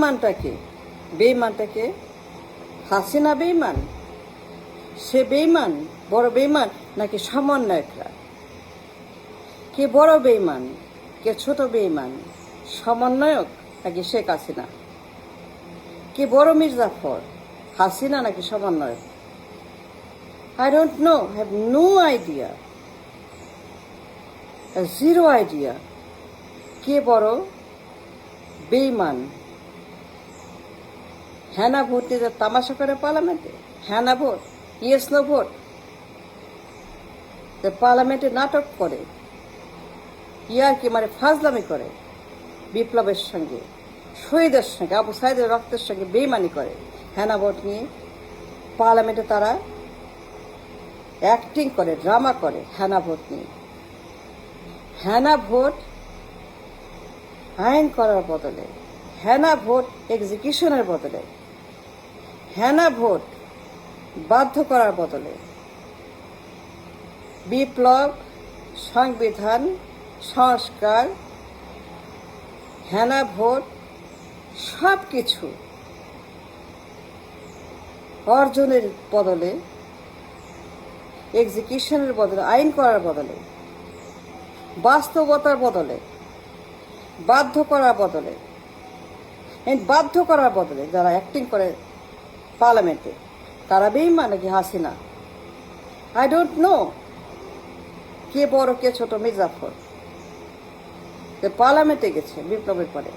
বেঈমানটাকে বেঈমানটাকে হাসিনা বেঈমান, সে বেঈমান, বড় বেঈমান নাকি সমন্বয়করা? কে বড় বেঈমান, কে ছোট বেঈমান? সমন্বয়ক নাকি শেখ হাসিনা? কে বড় মির্জাফর, হাসিনা নাকি সমন্বয়ক? I don't know, I have no idea, zero idea কে বড় বেঈমান। হ্যানা ভোট দিয়ে তামাশা করে পার্লামেন্টে, হ্যানা ভোট, ইয়েস নো ভোট, পার্লামেন্টে নাটক করে, ইয়ারকি মানে ফাজলামি করে, বিপ্লবের সঙ্গে, শহীদের সঙ্গে, আবু সাইদের রক্তের সঙ্গে বেইমানি করে। হ্যানা ভোট নিয়ে পার্লামেন্টে তারা অ্যাক্টিং করে, ড্রামা করে হ্যানা ভোট নিয়ে। হ্যানা ভোট আইন করার বদলে, হ্যানা ভোট এক্সিকিউশনের বদলে, হ্যানা ভোট বাধ্য করার বদলে বিপ্লব, সংবিধান, সংস্কার, হ্যানা ভোট সব কিছু অর্জনের বদলে, এক্সিকিউশনের বদলে, আইন করার বদলে, বাস্তবতার বদলে, বাধ্য করার বদলে, বাধ্য করার বদলে যারা অ্যাক্টিং করে পার্লামেন্টে, তারা বেঈমান নাকি হাসিনা? আই ডোন্ট নো কে বড় কে ছোট। মির্জাফর পার্লামেন্টে গেছে বিপ্লবের পরে,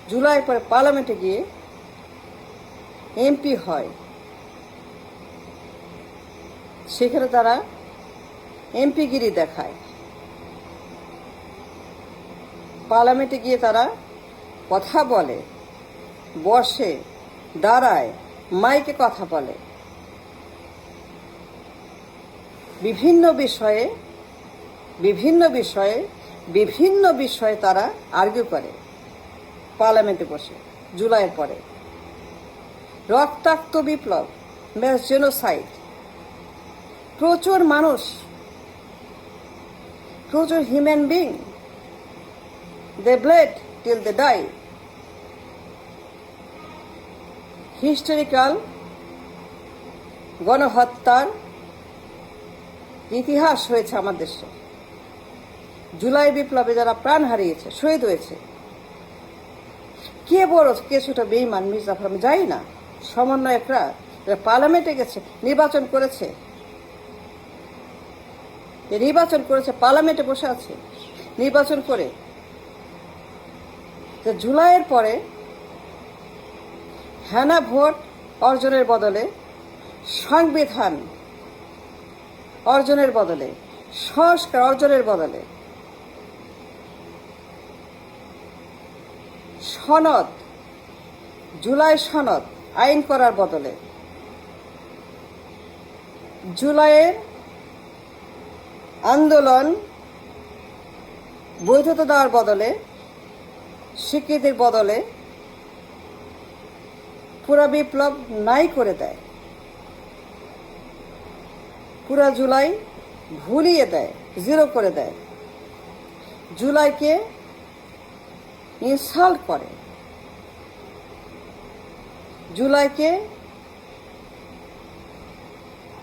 জুলাই পরে পার্লামেন্টে গিয়ে এমপি হয়, সেখানে তারা এমপিগিরি দেখায়। পার্লামেন্টে গিয়ে তারা কথা বলে, বসে, দাঁড়ায়, মাইকে কথা বলে, বিভিন্ন বিষয়ে তারা আর্গিউ করে পার্লামেন্টে বসে। জুলাইয়ের পরে রক্তাক্ত বিপ্লব, ম্যাস জেনোসাইড, প্রচুর মানুষ, প্রচুর human being, they bled till they die. Historical গণহত্যার ইতিহাস হয়েছে আমার দেশে। জুলাই বিপ্লবে যারা প্রাণ হারিয়েছে, শহীদ হয়েছে, কে বড় কে ছোট বেঈমান মির্জাফর আমি যাই না। সমন্বয়করা পার্লামেন্টে গেছে, নির্বাচন করেছে, পার্লামেন্টে বসে আছে, নির্বাচন করে জুলাইয়ের পরে হ্যানা ভোট অর্জনের বদলে, সংবিধান অর্জনের বদলে, সংস্কার অর্জনের বদলে, সনদ, জুলাই সনদ আইন করার বদলে, জুলাইয়ের আন্দোলন বৈধতা দেওয়ার বদলে, স্বীকৃতির বদলে পুরা বিপ্লব নাই করে দেয়, পুরা জুলাই ভুলিয়ে দেয়, জিরো করে দেয়, জুলাইকে ইনসাল্ট করে, জুলাইকে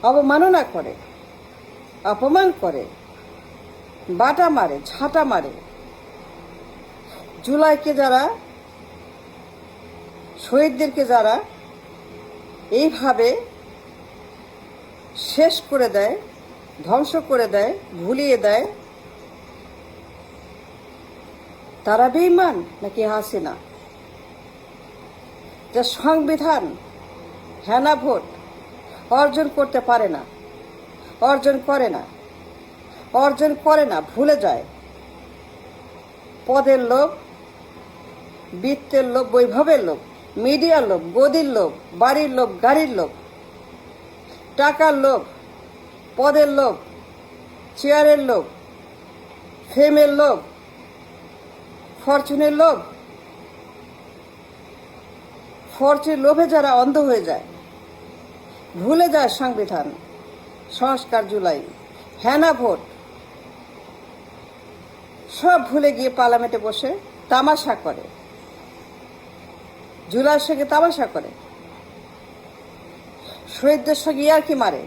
অবমাননা করে, অপমান করে, বাটা মারে, ঝাঁটা মারে। জুলাইকে যারা, শহীদদেরকে যারা এইভাবে শেষ করে দেয়, ধ্বংস করে দেয়, ভুলিয়ে দেয়, তারা বেঈমান নাকি হাসিনা? যে সংবিধান হ্যানা ভোট অর্জন করতে পারে না, অর্জন করে না, ভুলে যায়। পদের লোভ, বৃত্তের লোভ, বৈভবের লোভ, মিডিয়ার লোভ, গদির লোভ, বাড়ির লোভ, গাড়ির লোভ, টাকার লোভ, পদের লোভ, চেয়ারের লোভ, ফেমের লোভ, ফরচুনের লোভ, ফরচুনের লোভে যারা অন্ধ হয়ে যায়, ভুলে যায় সংবিধান, সংস্কার, জুলাই, হ্যানা ভোট, সব ভুলে গিয়ে পার্লামেন্টে বসে তামাশা করে, জুলাইয়ের সঙ্গে তামাশা করে, শহীদদের সঙ্গে ইয়ার্কি মারে।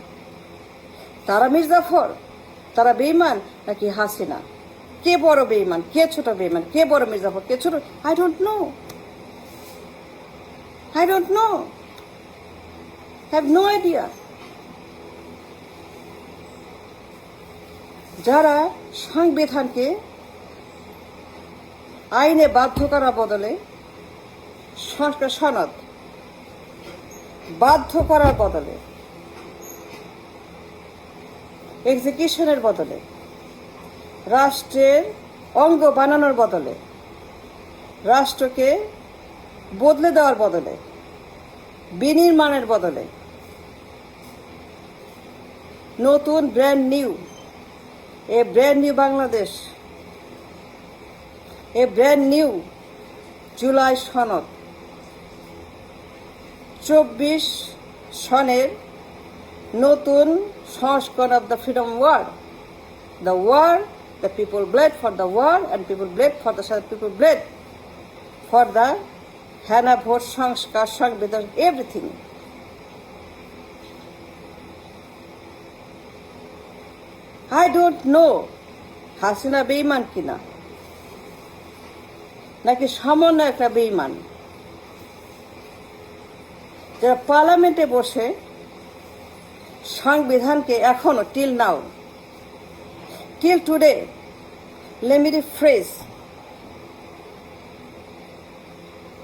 তারা মির্জাফর, তারা বেঈমান নাকি হাসিনা? কে বড় বেঈমান, কে ছোট বেঈমান, কে বড় মির্জাফর, কে ছোট? I don't know, have no idea. যারা সংবিধানকে আইনে বাধ্য করার বদলে, সংস্কার সনদ বাধ্য করার বদলে, এক্সিকিউশনের বদলে, রাষ্ট্রের অঙ্গ বানানোর বদলে, রাষ্ট্রকে বদলে দেওয়ার বদলে, বিনির্মাণের বদলে নতুন brand new, a brand new Bangladesh, a brand new July সনদ 24 সনের নতুন সংস্করণ of the freedom war, the war, the people bled for the war, and people bled for the people bled for the Hana vote সংস্কার, সংবিধান, everything. I don't know Hasina বেঈমান কিনা, নাকি সামান্য একটা বেঈমান, যারা পার্লামেন্টে বসে সংবিধানকে এখনো till now, till today, let me rephrase,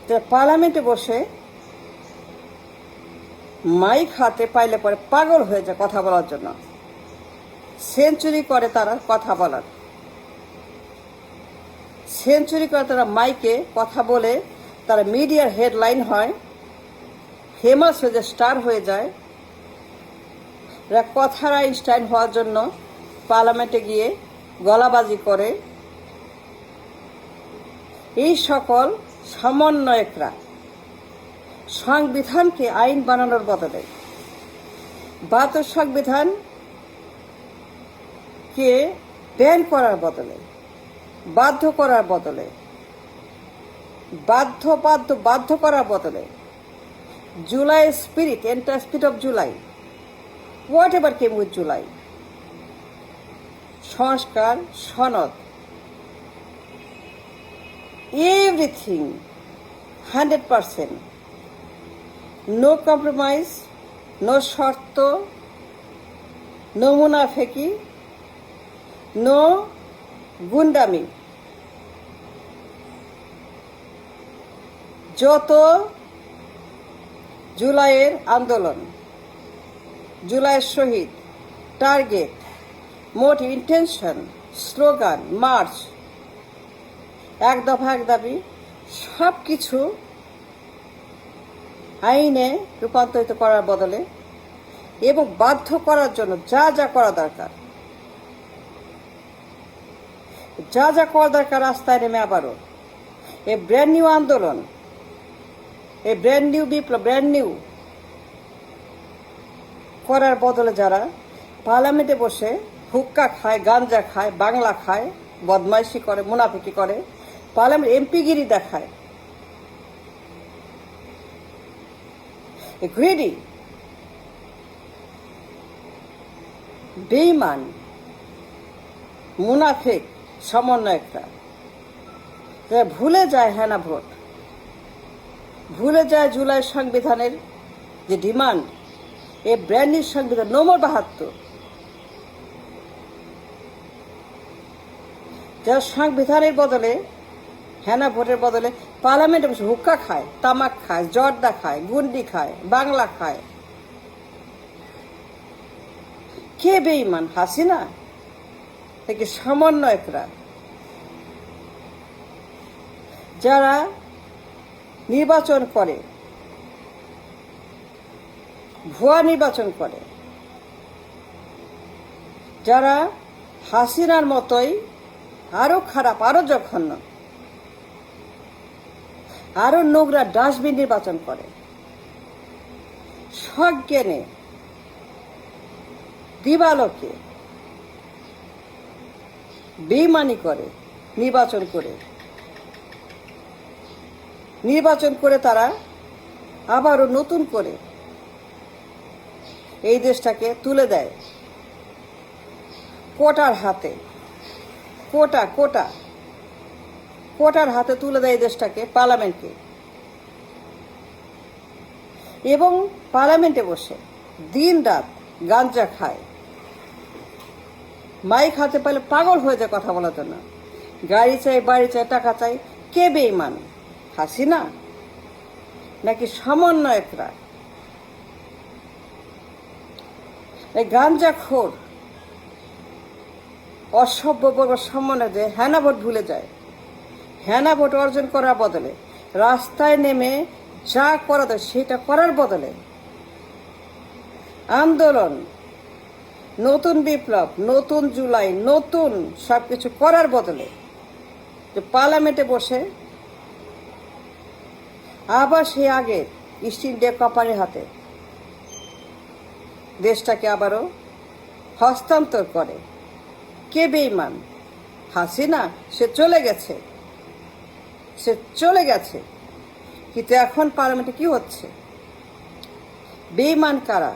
যারা পার্লামেন্টে বসে মাইক হাতে পাইলে পরে পাগল হয়ে যায় কথা বলার জন্য, সেঞ্চুরি করে তারা কথা বলার, সেঞ্চুরি করে তারা মাইকে কথা বলে, তারা মিডিয়ার হেডলাইন হয়, ফেমাস হয়ে যায়, স্টার হয়ে যায়। এরা কথার আইনস্টাইন হওয়ার জন্য পার্লামেন্টে গিয়ে গলাবাজি করে। এই সকল সমন্বয়করা সংবিধানকে আইন বানানোর বদলে, 72 সংবিধানকে ব্যান করার বদলে, বাধ্য করার বদলে, বাধ্য করার বদলে, July spirit, enter spirit of July, whatever came with July, সংস্কার সনদ, এভরিথিং 100%, নো কম্প্রোমাইজ, নো শর্ত, নো মুনাফেকি, নো গুন্ডামি। যত জুলাইয়ের আন্দোলন, জুলাইয়ের শহীদ, target, motive, intention, slogan, march, এক দফা এক দাবি, সব কিছু আইনে রূপান্তরিত করার বদলে এবং বাধ্য করার জন্য যা যা করা দরকার, যা যা করা দরকার, রাস্তায় নেমে আবারও এ ব্র্যান্ড নিউ আন্দোলন, এ ব্র্যান্ড নিউ বিপ্লব, ব্র্যান্ড নিউ করার বদলে যারা পার্লামেন্টে বসে হুক্কা খায়, গাঞ্জা খায়, বাংলা খায়, বদমাইশি করে, মুনাফিকি করে, পার্লামেন্ট এমপিগিরি দেখায়, গ্রিডি, বেঈমান, মুনাফিক সমন্বয়করা, যারা ভুলে যায় হ্যানা ভোট, ভুলে যায় জুলাই সংবিধানের যে ডিমান্ড, এ ব্র্যান্ড নিউ সংবিধান, নম্বর 72, যারা সংবিধানের বদলে, হ্যানা ভোটের বদলে পার্লামেন্টে বসে হুক্কা খায়, তামাক খায়, জর্দা খায়, গুন্ডি খায়, বাংলা খায়। কে বেঈমান, হাসিনা থেকে সমন্বয়করা, যারা নির্বাচন করে, ভুয়া নির্বাচন করে, যারা হাসিনার মতোই আরো খারাপ, আরো জঘন্য, আরো নোংরা ডাস্টবিন নির্বাচন করে, সজ্ঞানে দিবালোকে বেইমানি করে, নির্বাচন করে তারা আবারও নতুন করে এই দেশটাকে তুলে দেয় কোটার হাতে। কোটার হাতে তুলে দেয় এই দেশটাকে, পার্লামেন্টকে। এবং পার্লামেন্টে বসে দিন রাত গাঞ্জা খায়, মাইক হাতে পেলে পাগল হয়ে যায় কথা বলার জন্য। গাড়ি চাই, বাড়ি চাই, টাকা চাই। কে বেঈমান, হাসিনা নাকি সমন্বয়করা? এই গাঞ্জাখোর অসভ্য বর্গ সমন্বয় হেনা ভোট ভুলে যায়। হেনা ভোট অর্জন করার বদলে রাস্তায় নেমে যা করা যায় সেটা করার বদলে আন্দোলন, নতুন বিপ্লব, নতুন জুলাই, নতুন সবকিছু করার বদলে যে পার্লামেন্টে বসে আবার সে আগের ইস্ট ইন্ডিয়া কোম্পানির হাতে দেশটাকে আবারও হস্তান্তর করে। কে বেঈমান? হাসিনা। সে চলে গেছে। কিন্তু এখন পার্লামেন্টে কি হচ্ছে? বেঈমান কারা,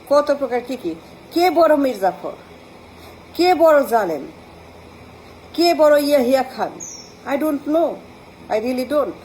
কত প্রকার কি কি? কে বড় মির্জাফর, কে বড় জালেম, কে বড় Yahya Khan? I don't know, I really don't.